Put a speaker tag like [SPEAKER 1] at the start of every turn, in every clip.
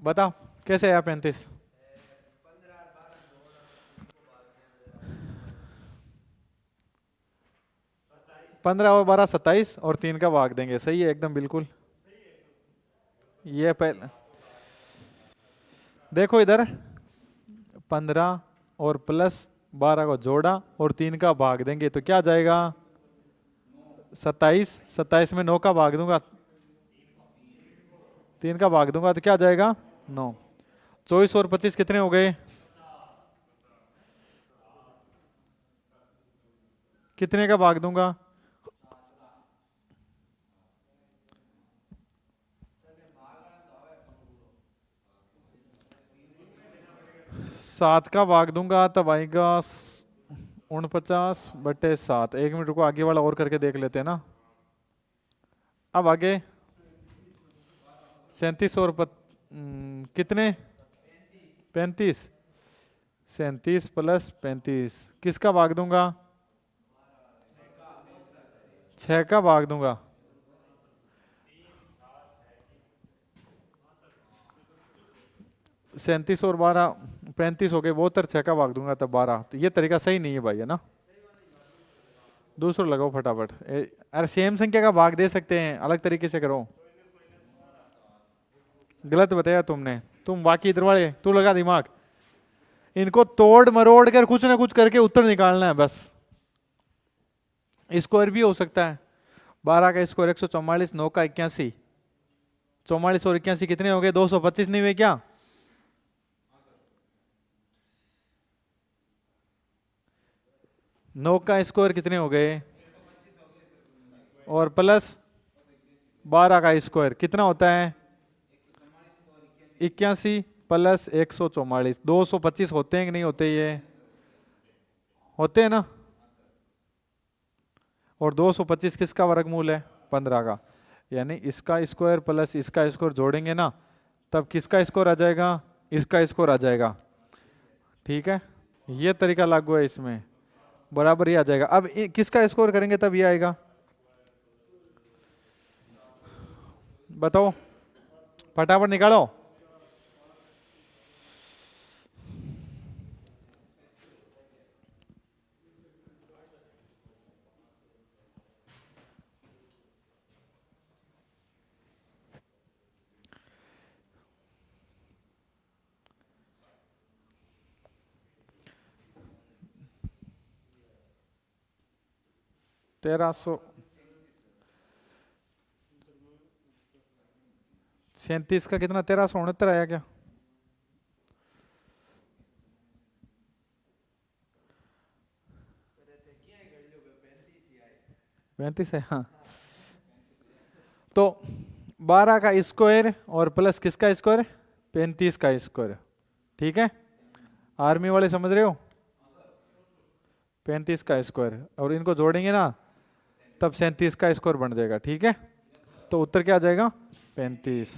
[SPEAKER 1] बताओ कैसे आया 35? 15 और 12 27 और 3 का भाग देंगे, सही है एकदम बिल्कुल। ये पहले देखो इधर, 15 और प्लस 12 को जोड़ा और 3 का भाग देंगे तो क्या जाएगा? 27। 27 में 9 का भाग दूंगा, 3 का भाग दूंगा तो क्या जाएगा? 9। 24 और 25 कितने हो गए? कितने का भाग दूंगा? 7 का भाग दूंगा तब आएगा 49/7। 1 मिनट रुको, आगे वाला और करके देख लेते हैं ना। अब आगे 37 और कितने? 35। 37 प्लस 35 किसका भाग दूंगा? 6 का भाग दूंगा। 37 और 12 35 हो गए, 72। 6 का भाग दूंगा तब 12। तो ये तरीका सही नहीं है भाई, है ना? दूसरा लगाओ फटाफट। अरे सेम संख्या का भाग दे सकते हैं, अलग तरीके से करो। गलत बताया तुमने, तुम बाकी इधर वाले, तू लगा दिमाग। इनको तोड़ मरोड़ कर कुछ ना कुछ करके उत्तर निकालना है बस। स्क्वायर भी हो सकता है। 12 का स्क्वायर 144, 9 का 81। 44 और 81 कितने हो गए? 225 नहीं हुए क्या? नौ का स्क्वायर कितने हो गए? और प्लस 12 का स्क्वायर कितना होता है? 81 प्लस 144। 225 होते हैं कि नहीं होते? ये होते हैं ना। और 225 किसका वर्गमूल है? 15 का। यानी इसका स्क्वायर प्लस इसका स्क्वायर जोड़ेंगे ना, तब किसका स्कोर आ जाएगा? इसका स्कोर आ जाएगा। ठीक है, ये तरीका लागू है इसमें, बराबर ही आ जाएगा। अब किसका स्कोर करेंगे तब ये आएगा? बताओ, फटाफट निकालो। तेरह सौ 37 का कितना? 1369 आया क्या? 35 है, हाँ। तो 12 का स्क्वायर और प्लस किसका स्क्वायर? 35 का स्क्वायर। ठीक है, आर्मी वाले समझ रहे हो? 35 का स्क्वायर और इनको जोड़ेंगे ना, तब 37 का स्क्वायर बन जाएगा। ठीक है, तो उत्तर क्या आ जाएगा? 35।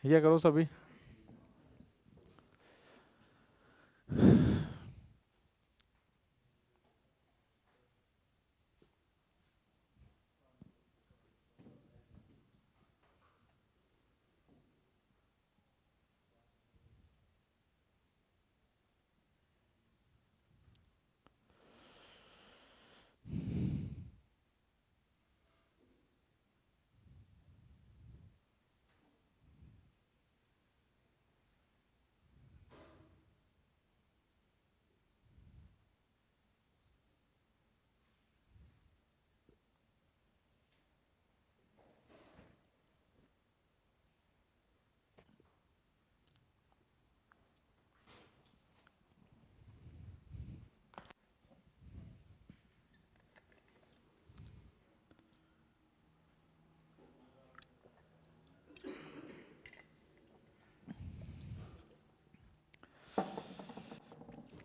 [SPEAKER 1] ये करो सभी।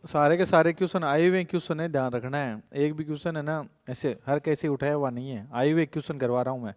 [SPEAKER 1] सारे के सारे क्वेश्चन आए हुए क्वेश्चन है, ध्यान रखना है। एक भी क्वेश्चन है ना ऐसे हर कैसे उठाया हुआ नहीं है, आए हुए क्वेश्चन करवा रहा हूं मैं।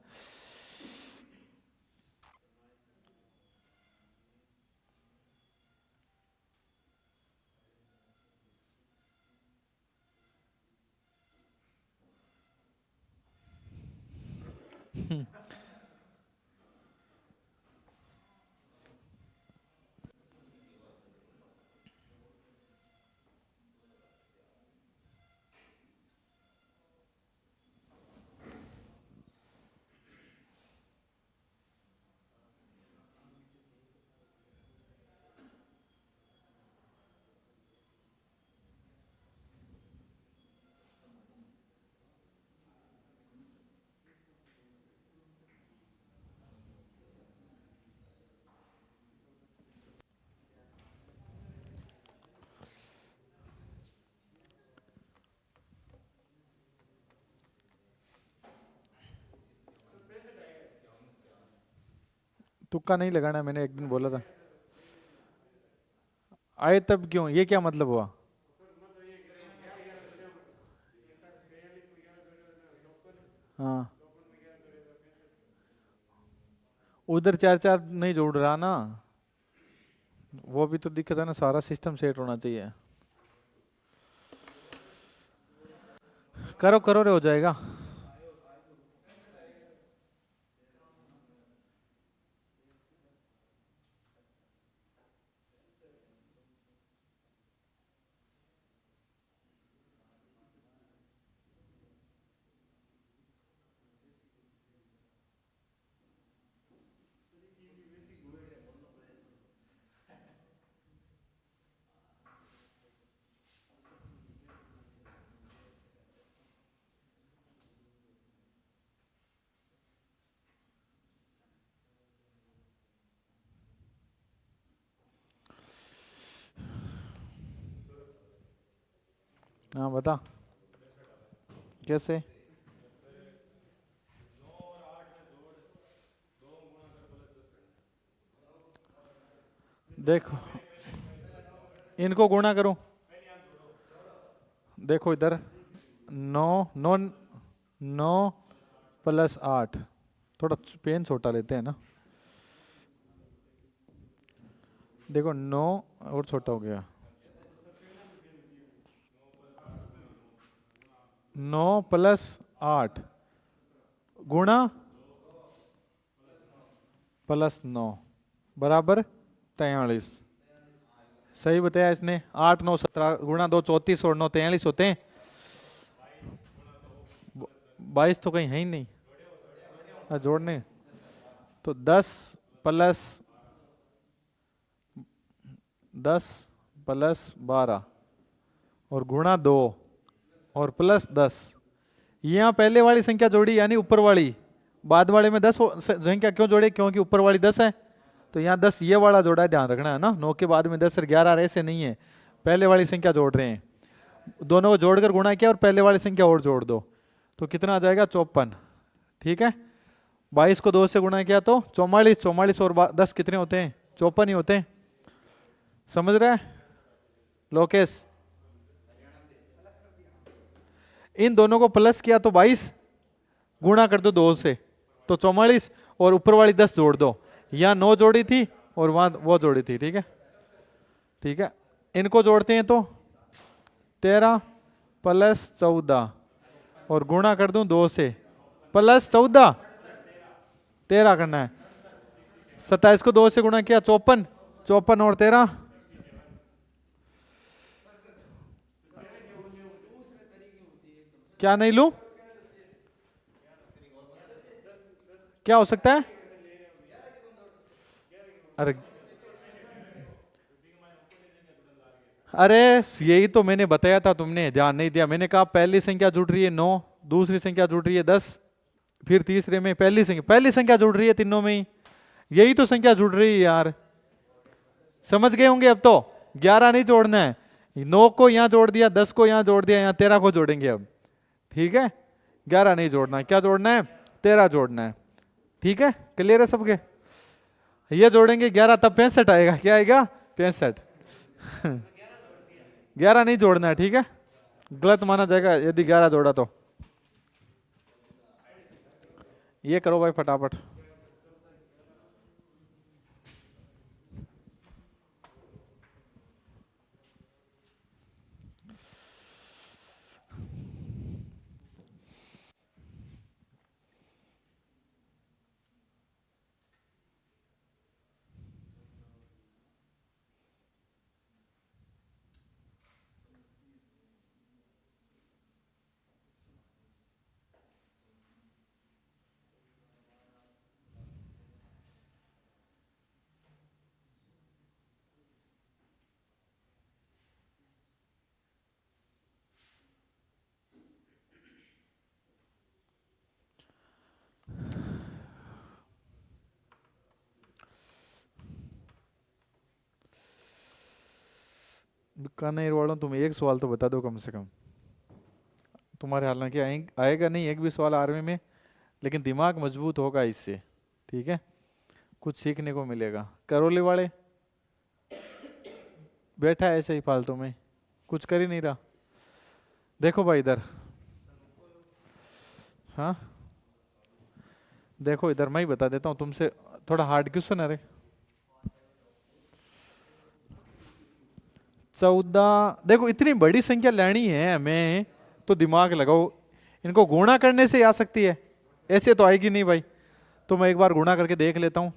[SPEAKER 1] तुक्का नहीं लगाना, मैंने एक दिन बोला था। आए तब क्यों, ये क्या मतलब हुआ? हाँ, उधर चार चार नहीं जोड़ रहा ना, वो भी तो दिक्कत है ना, सारा सिस्टम सेट होना चाहिए। करो करो रे, हो जाएगा। हाँ बता, कैसे? देखो, इनको गुणा करो। देखो इधर, नौ, नौ, 9 + 8, थोड़ा पेन छोटा लेते हैं ना। देखो 9 और छोटा हो गया, 9 + 8 गुणा +9 बराबर 43। सही बताया इसने। 8 9 17 गुणा 2 34 और 9 43 होते हैं। 22 तो कहीं है ही नहीं। जोड़ने तो 10 + 12 और गुणा 2 और +10। यहाँ पहले वाली संख्या जोड़ी यानी ऊपर वाली, बाद वाले में 10 संख्या क्यों जोड़े, क्योंकि ऊपर वाली 10 है, तो यहाँ 10 ये वाला जोड़ा है, ध्यान रखना है ना। 9 के बाद में 10 और 11 ऐसे नहीं है, पहले वाली संख्या जोड़ रहे हैं। दोनों को जोड़कर गुणा किया और पहले वाली संख्या और जोड़ दो, तो कितना आ जाएगा 54। ठीक है, 22 को 2 से गुणा किया तो 44, 44 और 10 कितने होते हैं, 54 ही होते हैं। समझ रहे हैं लोकेश? इन दोनों को प्लस किया तो 22, गुणा कर दो 2 से तो 44 और ऊपर वाली 10 जोड़ दो। यहाँ 9 जोड़ी थी और वहां वो जोड़ी थी। ठीक है, ठीक है, इनको जोड़ते हैं तो 13 + 14 और गुणा कर दूं 2 से, +14 13 करना है। 27 को 2 से गुणा किया 54, 54 और 13, क्या नहीं लूं, क्या हो सकता है? अरे अरे यही तो मैंने बताया था, तुमने ध्यान नहीं दिया। मैंने कहा पहली संख्या जुड़ रही है 9, दूसरी संख्या जुड़ रही है 10, फिर तीसरे में पहली संख्या जुड़ रही है तीनों में ही, यही तो संख्या जुड़ रही है यार। समझ गए होंगे अब तो। 11 नहीं जोड़ना है, 9 को यहाँ जोड़ दिया, 10 को यहाँ जोड़ दिया, यहाँ 13 को जोड़ेंगे अब। ठीक है, 11 नहीं जोड़ना है, क्या जोड़ना है, 13 जोड़ना है। ठीक है, क्लियर है सबके? ये जोड़ेंगे 11 तब 65 आएगा, क्या आएगा 65। 11 नहीं जोड़ना है, ठीक है, गलत माना जाएगा यदि 11 जोड़ा तो। ये करो भाई फटाफट। बीकानेर वालों, तुम एक सवाल तो बता दो कम से कम। तुम्हारे हालांकि आएगा नहीं एक भी सवाल आर्मी में, लेकिन दिमाग मजबूत होगा इससे। ठीक है, कुछ सीखने को मिलेगा। करौली वाले बैठा है ऐसे ही फालतू में, कुछ कर ही नहीं रहा। देखो भाई इधर, हाँ देखो इधर, मैं ही बता देता हूँ तुमसे, थोड़ा हार्ड क्वेश्चन है रे। 14, देखो इतनी बड़ी संख्या लेनी है हमें तो दिमाग लगाओ, इनको गुणा करने से आ सकती है, ऐसे तो आएगी नहीं भाई। तो मैं एक बार गुणा करके देख लेता हूँ।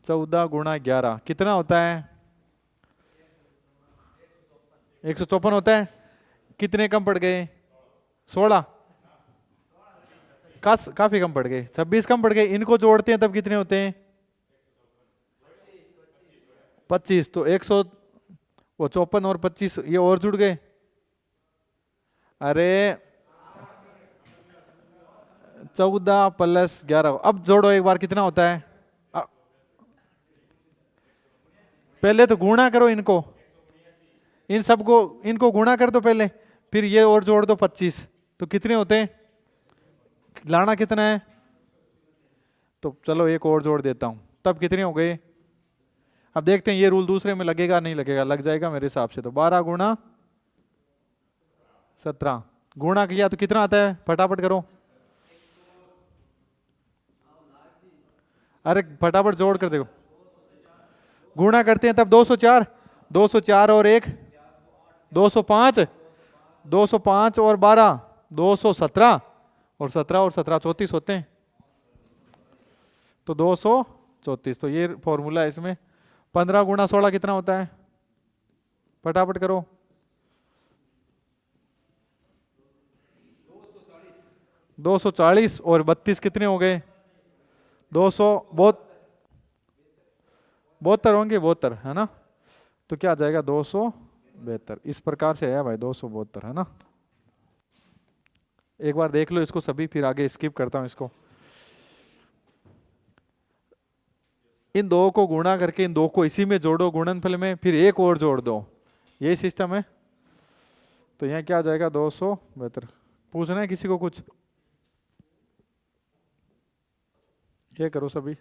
[SPEAKER 1] 14 गुणा 11 कितना होता है? 154 होता है। कितने कम पड़ गए? 16, काफी कम पड़ गए। 26 कम पड़ गए। इनको जोड़ते हैं तब कितने होते हैं? 25। तो 100, वो 54 और 25 ये और जुड़ गए। अरे 14 प्लस 11, अब जोड़ो एक बार, कितना होता है? अ- पहले तो गुणा करो इनको, इन सबको, इनको गुणा कर दो पहले, फिर ये और जोड़ दो 25, तो कितने होते हैं? लाना कितना है? तो चलो एक और जोड़ देता हूं, तब कितने हो गए? अब देखते हैं ये रूल दूसरे में लगेगा नहीं लगेगा, लग जाएगा मेरे हिसाब से। तो 12 गुणा 17 गुणा किया तो कितना आता है? फटाफट करो, अरे फटाफट जोड़ कर देखो। गुणा करते हैं तब 204, 204 और एक 205, 205 और 12 217, और 17 और 17 34 होते हैं, तो 234। तो ये फॉर्मूला है इसमें। 15 गुणा 16 कितना होता है? फटाफट करो। 240 और 32 कितने हो गए? 200, बहुत 72 होंगे, 72 है ना। तो क्या आ जाएगा? 272। इस प्रकार से है भाई, 272 है ना। एक बार देख लो इसको सभी, फिर आगे स्किप करता हूं इसको। इन दो को गुणा करके इन दो को इसी में जोड़ो गुणनफल में, फिर एक और जोड़ दो, यही सिस्टम है। तो यहाँ क्या आ जाएगा? 272। पूछना है किसी को कुछ? ये करो सभी।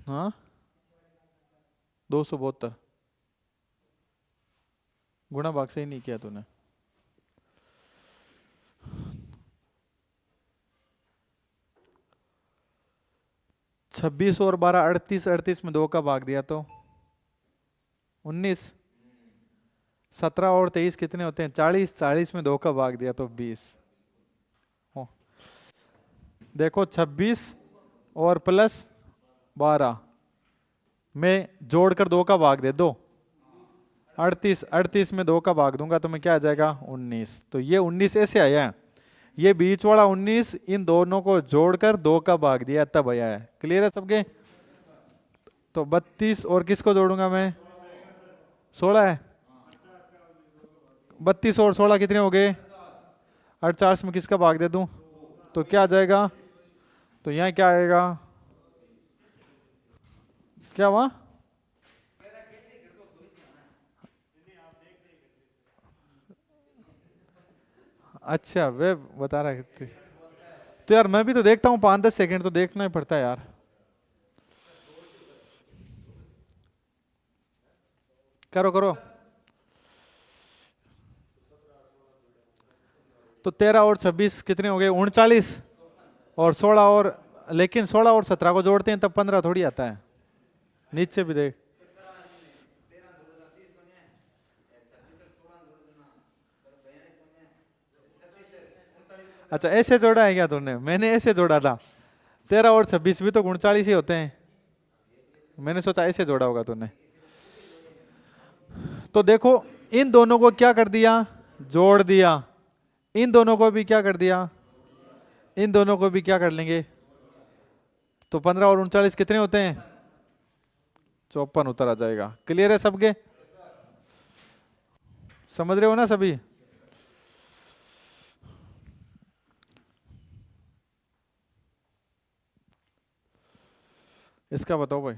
[SPEAKER 1] हाँ 272 गुणा भाग से ही नहीं किया तूने। छब्बीस और 12 38, 38 में 2 का भाग दिया तो 19, 17 और 23 कितने होते हैं? 40, 40 में 2 का भाग दिया तो 20 हो। देखो 26 और प्लस 12 में जोड़कर 2 का भाग दे दो, 38, 38 में 2 का भाग दूंगा तो मैं क्या आ जाएगा? 19। तो ये 19 ऐसे आया है, ये बीच वाला 19 इन दोनों को जोड़कर 2 का भाग दिया तब आया है। क्लियर है सबके? तो 32 और किसको जोड़ूंगा मैं? 16 है। 32 और 16 कितने हो गए? 48 में किसका भाग दे दूं तो क्या आ जाएगा? तो यहाँ क्या आएगा? क्या हुआ? अच्छा वे बता रहे थे। तो यार मैं भी तो देखता हूँ, 5-10 सेकंड तो देखना ही पड़ता है यार। करो करो। तो 13 और 26 कितने हो गए? 39, और 16 और, लेकिन 16 और 17 को जोड़ते हैं तब 15 थोड़ी आता है। नीचे भी देख। अच्छा ऐसे जोड़ा है क्या तूने? मैंने ऐसे जोड़ा था। 13 और 26 भी तो 39 ही होते हैं, मैंने सोचा ऐसे जोड़ा होगा तूने। तो देखो इन दोनों को क्या कर दिया? जोड़ दिया। इन दोनों को भी क्या कर दिया? इन दोनों को भी क्या कर लेंगे? तो 15 और 39 कितने होते हैं? 54 उत्तर आ जाएगा। क्लियर है सबके? समझ रहे हो ना सभी? इसका बताओ भाई।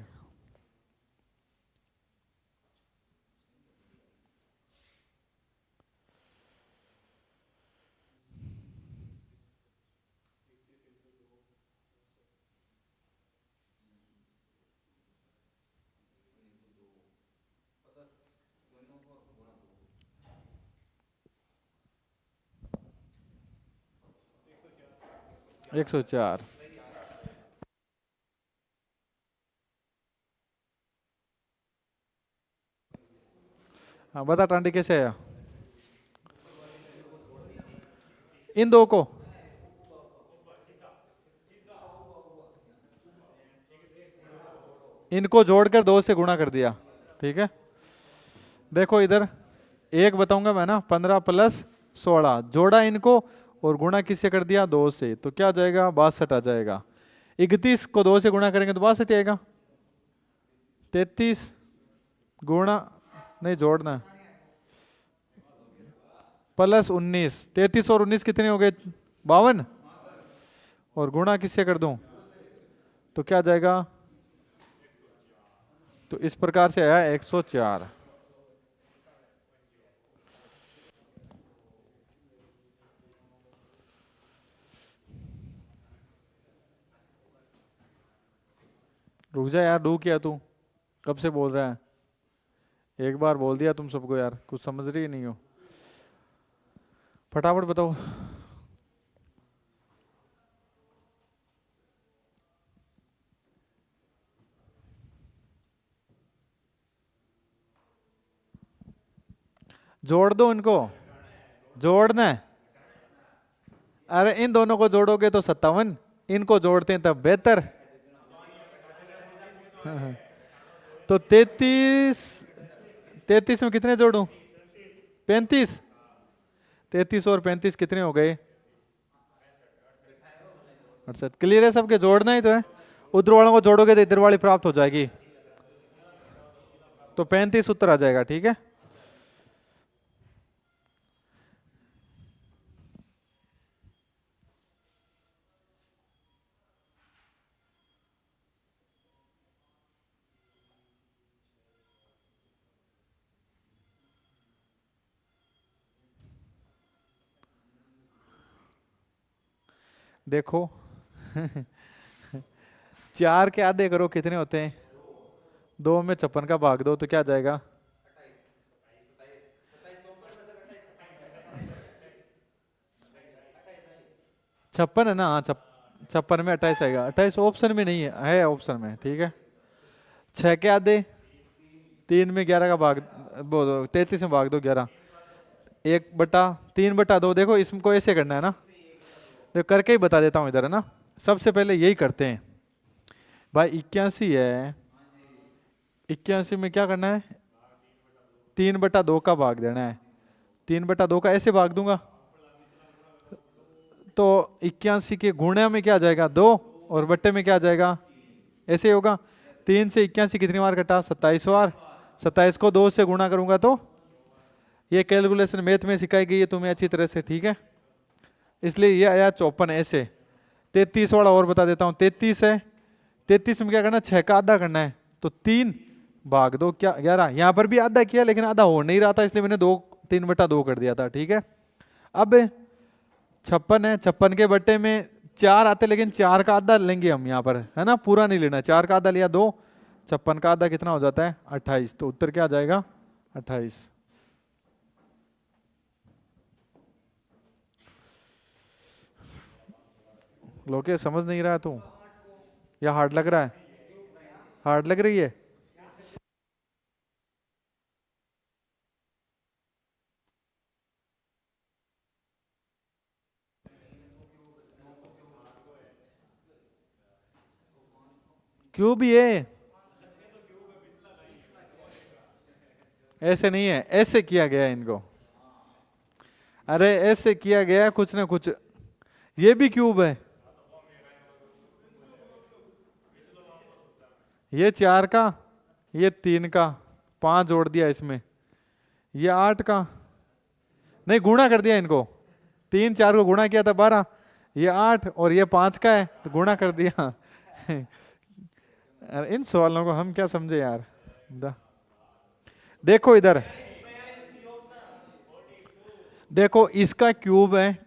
[SPEAKER 1] 104। हाँ बता टांडी कैसे आया इन दो को? इनको जोड़कर 2 से गुणा कर दिया, ठीक है। देखो इधर एक बताऊंगा मैं ना, 15 प्लस 16 जोड़ा इनको और गुणा किससे कर दिया? 2 से। तो क्या आ जाएगा? 62 आ जाएगा। 31 को 2 से गुणा करेंगे तो 62 आएगा। 33 गुणा नहीं जोड़ना है, प्लस 19, 33 और 19 कितने हो गए? 52। और गुणा किससे कर दूं तो क्या आ जाएगा? तो इस प्रकार से आया 104। रुक जा यार, डू किया तू, कब से बोल रहा है? एक बार बोल दिया तुम सबको यार, कुछ समझ रही नहीं हो। फटाफट बताओ। जोड़ दो इनको, जोड़ना है। अरे इन दोनों को जोड़ोगे तो 57, इनको जोड़ते हैं तब बेहतर। तो 33, 33 में कितने जोड़ूं? 35। 33 और 35 कितने हो गए? 68। क्लियर है सबके? जोड़ना ही तो है। उधर वालों को जोड़ोगे तो इधर वाली प्राप्त हो जाएगी, तो 35 उत्तर आ जाएगा, ठीक है। देखो 4 के आधे करो कितने होते हैं? 2 में 56 का भाग दो तो क्या आ जाएगा? 56 है ना? हाँ 56 में 28 आएगा। 28 ऑप्शन में नहीं है, है ऑप्शन में, ठीक है। 6 के आधे 3 में 11 का भाग, 33 में भाग दो 11, 1/3/2। देखो इसको ऐसे करना है ना, देखो करके ही बता देता हूँ इधर, है ना। सबसे पहले यही करते हैं भाई। 81 है, 81 में क्या करना है? 3/2 का भाग देना है। 3/2 का ऐसे भाग दूंगा तो 81 के गुणे में क्या आ जाएगा? 2, और बट्टे में क्या आ जाएगा? ऐसे ही होगा। 3 से 81 कितनी बार कटा? 27 बार। 27 को 2 से गुणा करूंगा तो ये कैलकुलेशन मैथ में सिखाई गई है तुम्हें अच्छी तरह से, ठीक है। इसलिए ये आया 54 ऐसे। 33 वाला और बता देता हूँ। 33 है, 33 में क्या करना? 6 का आधा करना है, तो 3 भाग दो क्या 11। यहाँ पर भी आधा किया लेकिन आधा हो नहीं रहा था, इसलिए मैंने 3/2 कर दिया था, ठीक है। अब 56 है, 56 के बट्टे में 4 आते, लेकिन 4 का आधा लेंगे हम यहाँ पर, है ना। पूरा नहीं लेना, 4 का आधा लिया 2, 56 का आधा कितना हो जाता है? 28। तो उत्तर क्या आ जाएगा? 28। लोकेश समझ नहीं रहा है तू, या हार्ड लग रहा है? हार्ड लग रही है? क्यों भी है? ऐसे नहीं है, ऐसे किया गया है इनको। अरे ऐसे किया गया है कुछ ना कुछ। ये भी क्यूब है, ये 4 का, ये 3 का, 5 जोड़ दिया इसमें, ये 8 का, नहीं गुणा कर दिया इनको। 3 4 को गुणा किया था 12, ये 8 और ये 5 का है तो गुणा कर दिया। अरे इन सवालों को हम क्या समझे यार। देखो इधर, देखो इसका क्यूब है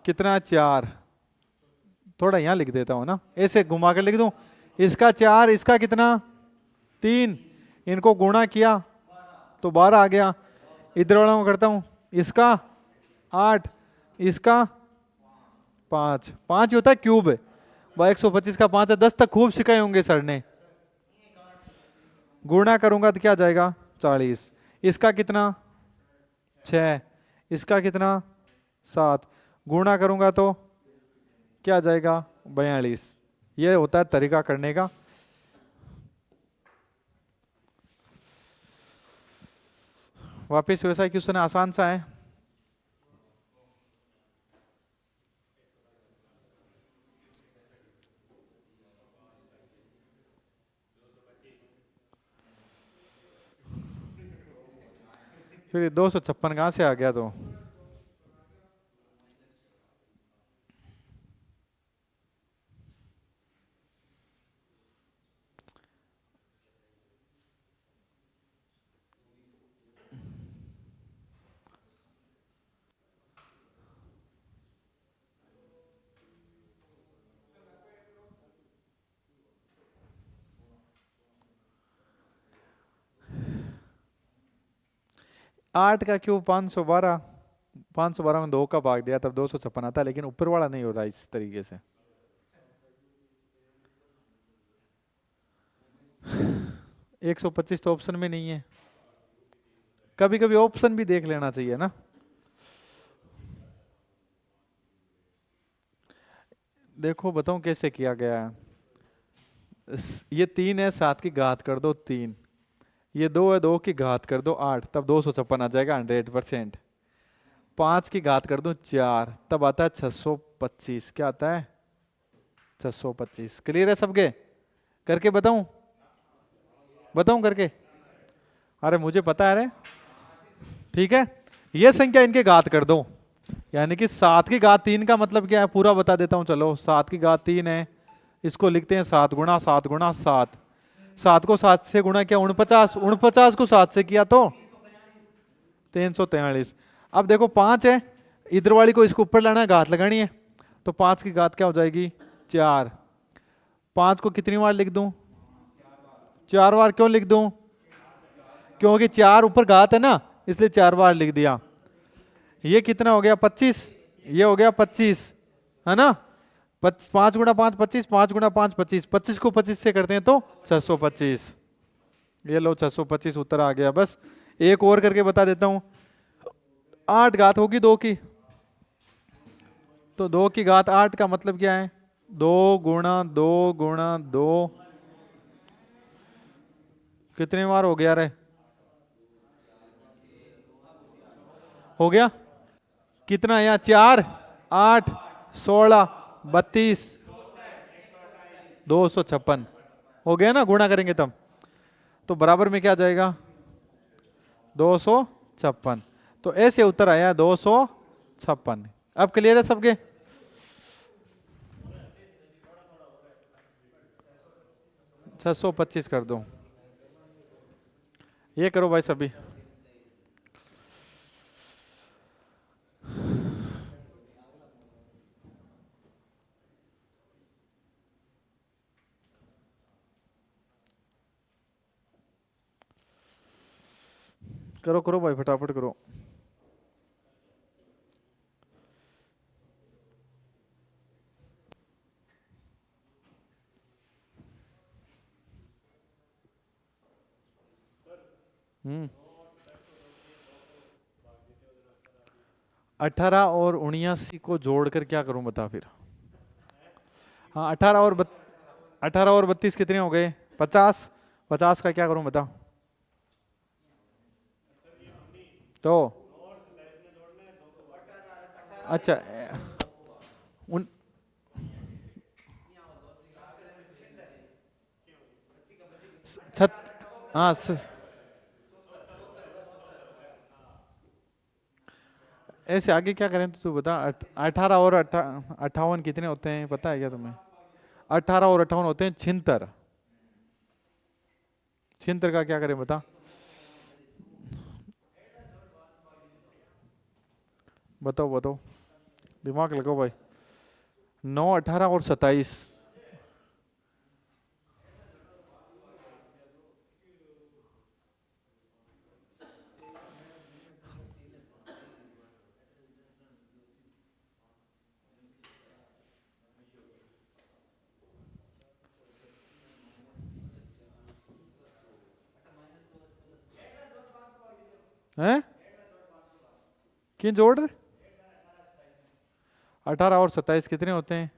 [SPEAKER 1] कितना? 4। थोड़ा यहाँ लिख देता हूँ ना, ऐसे घुमा कर लिख दूं। इसका 4, इसका कितना? 3, इनको गुणा किया तो 12 आ गया। इधर वाला मैं करता हूँ, इसका 8, इसका 5, 5 ही होता है क्यूब। वह 125 का 5 है, 10 तक खूब सिखाए होंगे सर ने। गुणा करूंगा तो क्या जाएगा 40। इसका कितना 6, इसका कितना 7, गुणा करूंगा तो क्या जाएगा 42। ये होता है तरीका करने का। वापिस वैसा क्वेश्चन आसान सा है। फिर 256 कहाँ से आ गया तो? आठ का क्यूब 512, 512 में 2 का भाग दिया तब 256 आता है, लेकिन ऊपर वाला नहीं हो रहा इस तरीके से। 125 तो ऑप्शन में नहीं है। कभी कभी ऑप्शन भी देख लेना चाहिए ना। देखो बताऊं कैसे किया गया है। ये 3 है, 7 की घात कर दो 3, ये 2 है, 2 की घात कर दो 8, तब 256 आ जाएगा 100%। 5 की घात कर दो 4, तब आता है 625। क्या आता है 625। क्लियर है सबके? करके बताऊं? बताऊं करके? अरे मुझे पता है। अरे ठीक है, ये संख्या इनके घात कर दो, यानी कि 7 की घात 3 का मतलब क्या है पूरा बता देता हूं। चलो 7 की घात 3 है, इसको लिखते हैं 7 गुणा 7 गुणा 7। 7 को 7 से गुणा किया 49, 49 को 7 से किया तो 343। अब देखो 5 है, इधर वाली को इसको ऊपर लाना है, घात लगानी है, तो 5 की घात क्या हो जाएगी 4। 5 को कितनी बार लिख दूं 4 बार। क्यों लिख दूं? क्योंकि 4 ऊपर घात है ना, इसलिए 4 बार लिख दिया। ये कितना हो गया 25, ये हो गया 25 है ना। 5 गुणा 5 25, 5 गुणा 5 25, 25 को 25 से करते हैं तो 625। ये लो 625 उत्तर आ गया। बस एक और करके बता देता हूं। 8 घात होगी 2 की, तो 2 की घात 8 का मतलब क्या है 2 गुणा 2 गुणा 2। कितने बार हो गया रे? हो गया कितना यहाँ 4 8 16 32 256 हो गया ना, गुणा करेंगे तब तो बराबर में क्या जाएगा 256। तो ऐसे उत्तर आया 256। अब क्लियर है सबके? छह सौ 25 कर दो। ये करो भाई सभी। करो करो भाई फटाफट करो। हम्म 18 और 79 को जोड़कर क्या करूं बता फिर। हाँ 18 और 32 कितने हो गए 50। 50 का क्या करूं बता। तो अच्छा उन छत हाँ ऐसे आगे क्या करें तो तू बता। 18 और 58 कितने होते हैं पता है क्या तुम्हें? 18 और 58 होते हैं 76। 76 का क्या करें बता। बताओ बताओ, दिमाग लगाओ भाई। 9 18 और 27। हैं किन जोड़ 18 और 27 कितने होते हैं?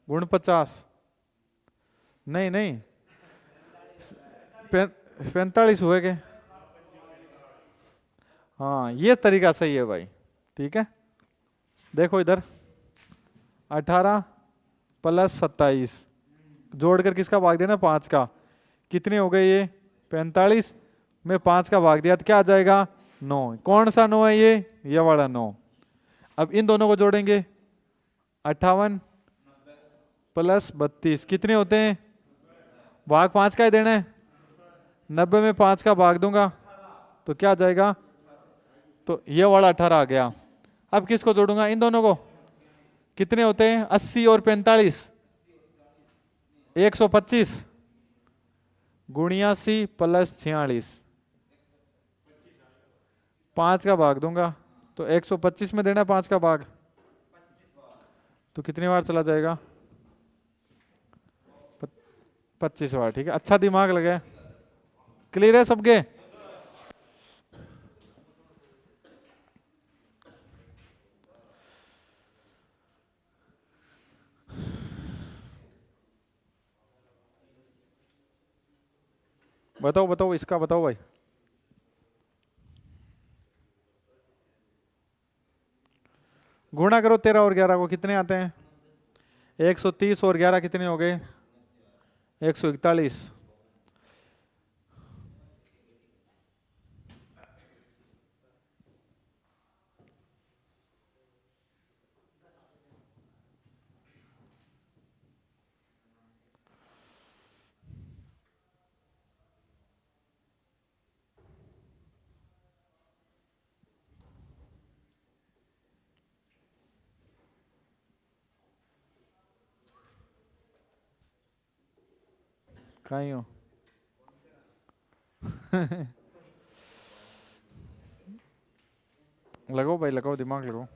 [SPEAKER 1] गुण 50। नहीं नहीं 45 हुए के। हाँ ये तरीका सही है भाई। ठीक है देखो इधर 18 प्लस 27 जोड़कर किसका भाग देना 5 का। कितने हो गए ये 45 में 5 का भाग दिया तो क्या आ जाएगा 9। कौन सा 9 है ये वाला 9। अब इन दोनों को जोड़ेंगे 58 प्लस 32 कितने होते हैं? भाग 5 का ही देना है। 90 में 5 का भाग दूंगा तो क्या आ जाएगा? तो ये वाला 18 आ गया। अब किसको जोड़ूंगा इन दोनों को? कितने होते हैं 80 और 45 125 गुणियासी प्लस 46 5 का भाग दूंगा तो 125 में देना 5 का भाग तो कितनी बार चला जाएगा 25 बार। ठीक है अच्छा दिमाग लगे। क्लियर है सबके? बताओ बताओ इसका बताओ भाई। गुणा करो 13 और 11 को कितने आते हैं? 130 और 11 कितने हो गए? 141। कहीं हो लगाओ भाई लगाओ दिमाग लगाओ।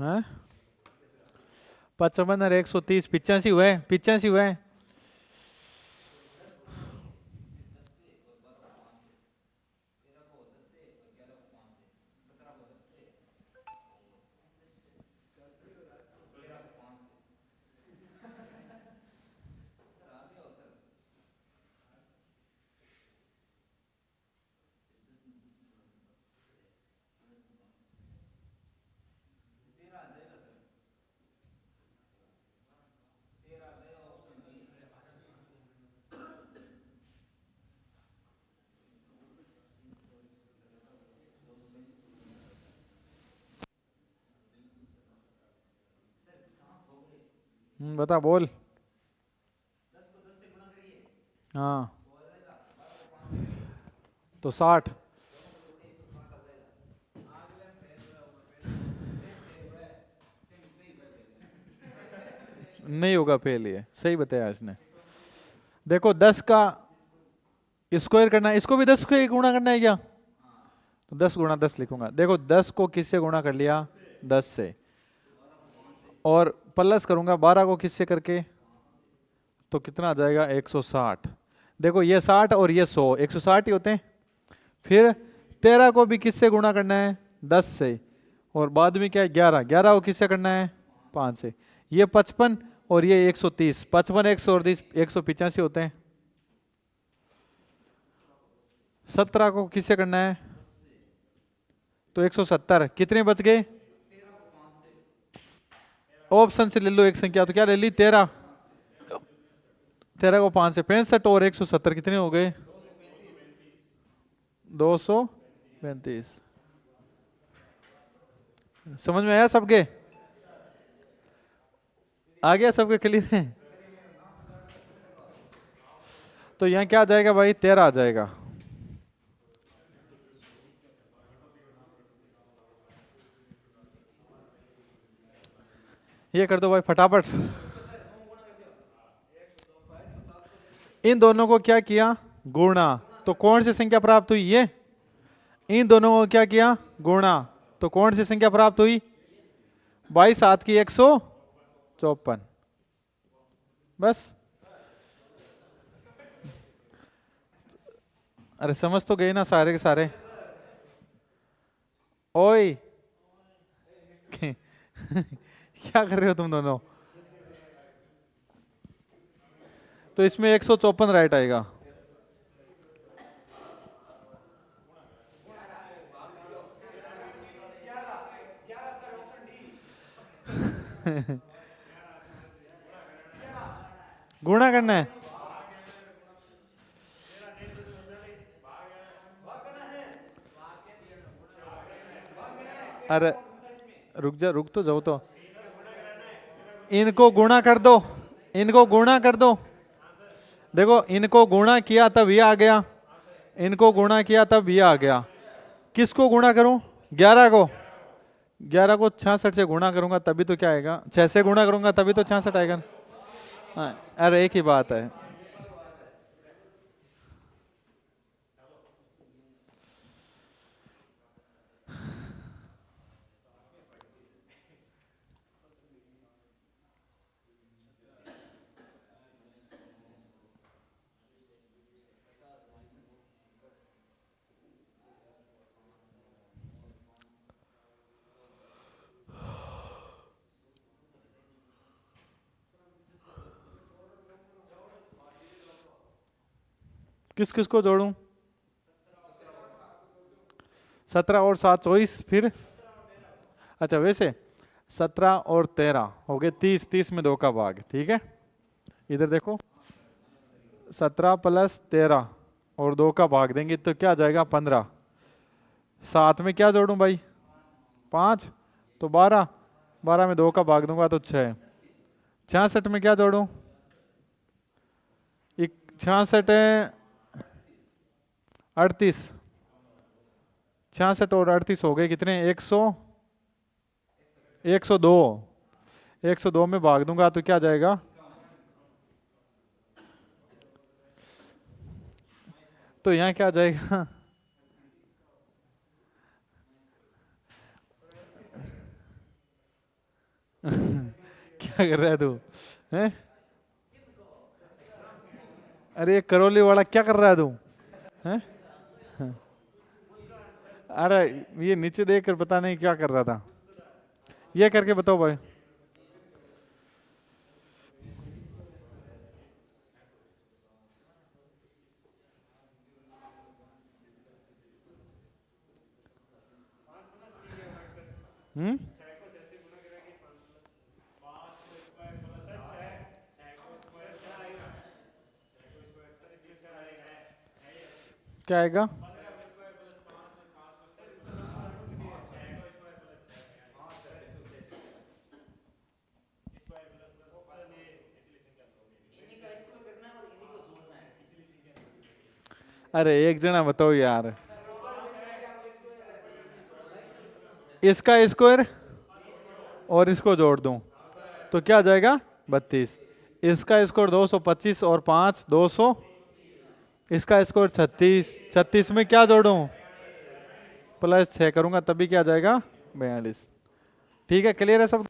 [SPEAKER 1] हैं 55 और 130 85 हुए 85 हुए। बता बोल। हाँ तो 60 नहीं होगा फेल। ये सही बताया इसने। देखो 10 का स्क्वायर करना है इसको भी 10 को गुणा करना है क्या? तो 10 गुणा 10 लिखूंगा। देखो 10 को किससे गुणा कर लिया 10 से और प्लस करूंगा 12 को किससे करके तो कितना आ जाएगा 160। देखो ये 60 और ये 100 160 ही होते हैं। फिर 13 को भी किससे गुणा करना है 10 से और बाद में क्या है 11 11 को किससे करना है 5 से। ये 55 और ये 130 55 130 185 होते हैं। 17 को किससे करना है तो 170 कितने बच गए? ऑप्शन से ले लो एक संख्या तो क्या ले ली 13 13 को 5 से 65 और 170 कितने हो गए 235। समझ में आया सबके? आ गया सबके क्लियर है? तो यहां क्या आ जाएगा भाई 13 आ जाएगा। ये कर दो भाई फटाफट। इन दोनों को क्या किया, गुणा, तो कौन सी संख्या प्राप्त हुई, ये। इन दोनों को क्या किया, गुणा, तो कौन सी संख्या प्राप्त हुई, 22 7 की 154। बस। अरे समझ तो गए ना सारे के सारे। ओए क्या कर रहे हो तुम दोनों। तो इसमें 154 राइट आएगा। गुणा करना है। अरे रुक तो जाओ तो। इनको गुणा कर दो, इनको गुणा कर दो। देखो इनको गुणा किया तब ये आ गया, इनको गुणा किया तब ये आ गया। किसको गुणा करूं, 11 को। 11 को 66 से गुणा करूंगा तभी तो क्या आएगा, 6 से गुणा करूंगा तभी तो 66 आएगा। हाँ, अरे एक ही बात है। किस किस को जोड़ूं, 17 और 7 24, फिर अच्छा वैसे 17 और 13 हो गए 30, 30 में 2 का भाग, ठीक है। इधर देखो 17 प्लस 13 और 2 का भाग देंगे तो क्या आ जाएगा 15। 7 में क्या जोड़ूं भाई, 5, तो 12, 12 में 2 का भाग दूंगा तो 6। 66 में क्या जोड़ूं, 66 है 38, 66 और 38 हो गए कितने, 102, 102 में भाग दूंगा तो क्या जाएगा, तो यहाँ क्या जाएगा क्या कर रहा है तू, हैं? अरे करौली वाला क्या कर रहा है तू, हैं? अरे ये नीचे देख कर पता नहीं क्या कर रहा था, ये करके बताओ भाई। हम्म, क्या आएगा, अरे एक जना बताओ यार, इसका स्क्वायर और इसको जोड़ दूं तो क्या आ जाएगा 32। इसका स्कोर 225 और 5 200, इसका स्कोर 36, 36 में क्या जोड़ूं प्लस 6 करूंगा तभी क्या आ जाएगा 42। ठीक है, क्लियर है सब।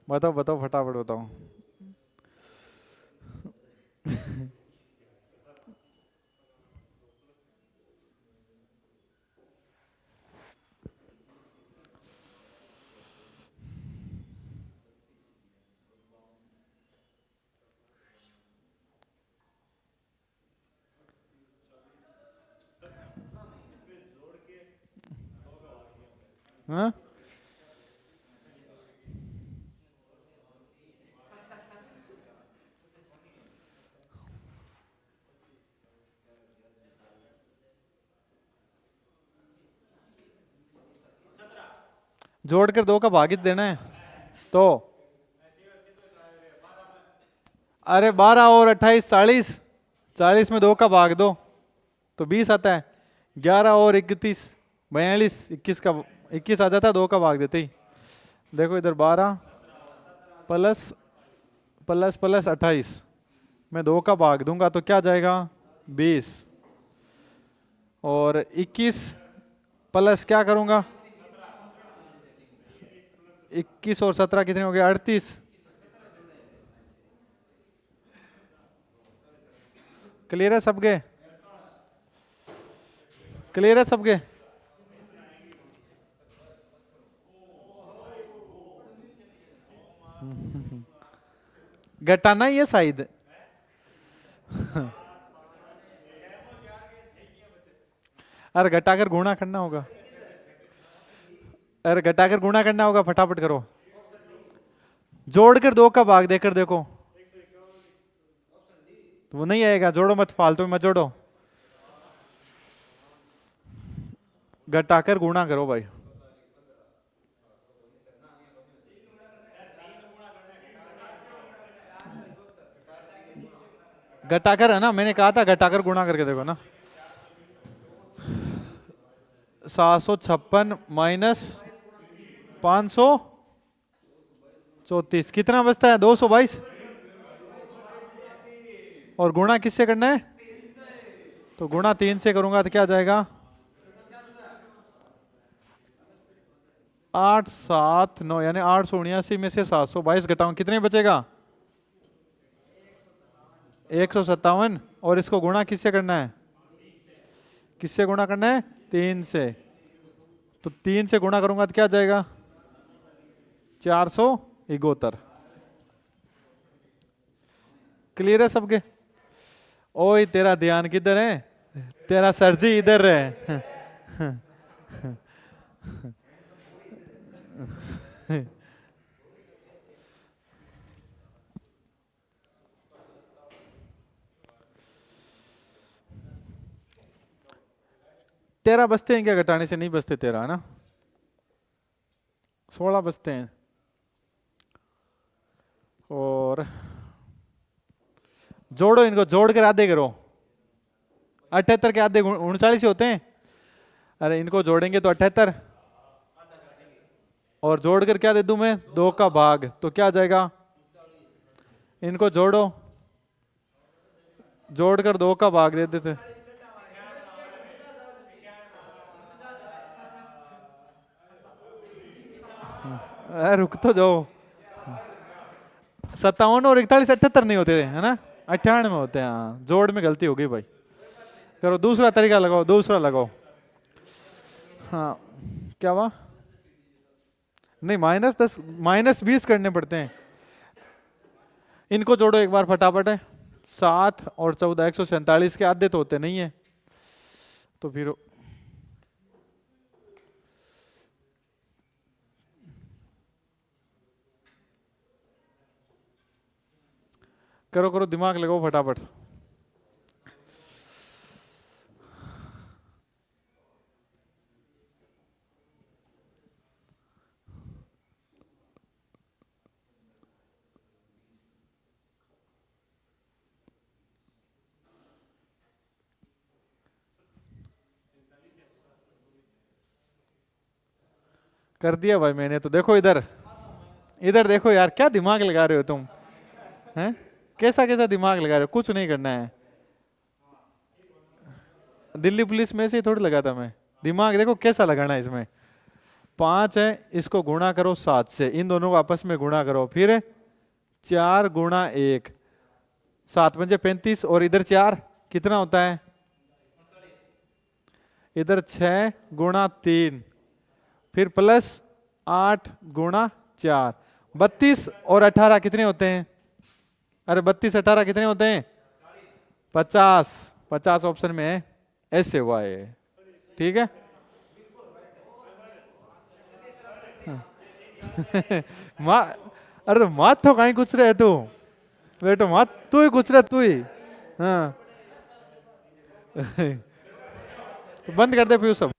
[SPEAKER 1] बताओ बताओ फटाफट बताओ। हाँ जोड़कर 2 का भागित देना है तो, अरे 12 और 28 40, 40 में 2 का भाग दो तो 20 आता है। 11 और 31 42, 21 का 21 आ जाता, 2 का भाग देते ही। देखो इधर 12 प्लस प्लस प्लस 28, मैं 2 का भाग दूंगा तो क्या जाएगा 20, और 21 प्लस क्या करूंगा 21 और 17 कितने हो गए 38। क्लियर है सबके? क्लियर है सबके? घटाना ही है शायद। अरे घटाकर गुणा करना होगा, अरे घटाकर गुणा करना होगा, फटाफट करो। जोड़कर 2 का भाग देकर देखो, वो नहीं आएगा। जोड़ो मत, फालतू में मत जोड़ो, घटाकर गुणा करो भाई। घटाकर है ना, मैंने कहा था घटाकर गुणा करके देखो ना। 756 माइनस 534 कितना बचता है 222, और गुणा किससे करना है, तो गुणा 3 से करूंगा तो क्या जाएगा 879, यानी 879 में से 722 घटाऊं कितने बचेगा 157, और इसको गुणा किससे करना है, किससे गुणा करना है 3 से, तो 3 से गुणा करूंगा तो क्या जाएगा 471। क्लियर है सबके? ओए तेरा ध्यान किधर है, तेरा सरजी इधर है। तेरा बचते हैं क्या, घटाने से नहीं बचते तेरा, है ना 16 बचते हैं। और जोड़ो इनको, जोड़ कर आधे करो, 78 के आधे 39 ही होते हैं। अरे इनको जोड़ेंगे तो 78, और जोड़कर क्या दे दूं मैं 2 का भाग, तो क्या आ जाएगा, इनको जोड़ो, जोड़कर 2 का भाग दे देते। रुक तो जाओ, 57 और 41 78 नहीं होते है ना, 98 में होते हैं। हाँ जोड़ में गलती हो गई भाई, करो दूसरा तरीका लगाओ, दूसरा लगाओ। हाँ क्या हुआ, नहीं -10 -20 करने पड़ते हैं। इनको जोड़ो एक बार फटाफट है, 7 और 14 147 के आधे तो होते नहीं है, तो फिर करो करो, दिमाग लगाओ फटाफट। कर दिया भाई मैंने तो, देखो इधर, इधर देखो यार, क्या दिमाग लगा रहे हो तुम, हैं कैसा कैसा दिमाग लगा रहे हो, कुछ नहीं करना है। दिल्ली पुलिस में से ही थोड़ी लगा था मैं, दिमाग देखो कैसा लगाना है इसमें। 5 है, इसको गुणा करो 7 से, इन दोनों को आपस में गुणा करो, फिर 4 गुणा 1, 7 पंजे 35, और इधर 4 कितना होता है, इधर 6 गुणा 3, फिर प्लस 8 गुणा 4, 32 और 18 कितने होते हैं, अरे 32 18 कितने होते हैं 50, 50 ऑप्शन में है, ऐसे हुआ है, ठीक है। मा अरे तो मत तो कहीं कुछ रहे तू, बेटो मत तू ही कुछ रहे तू ही, हाँ। तो बंद कर दे फिर सब।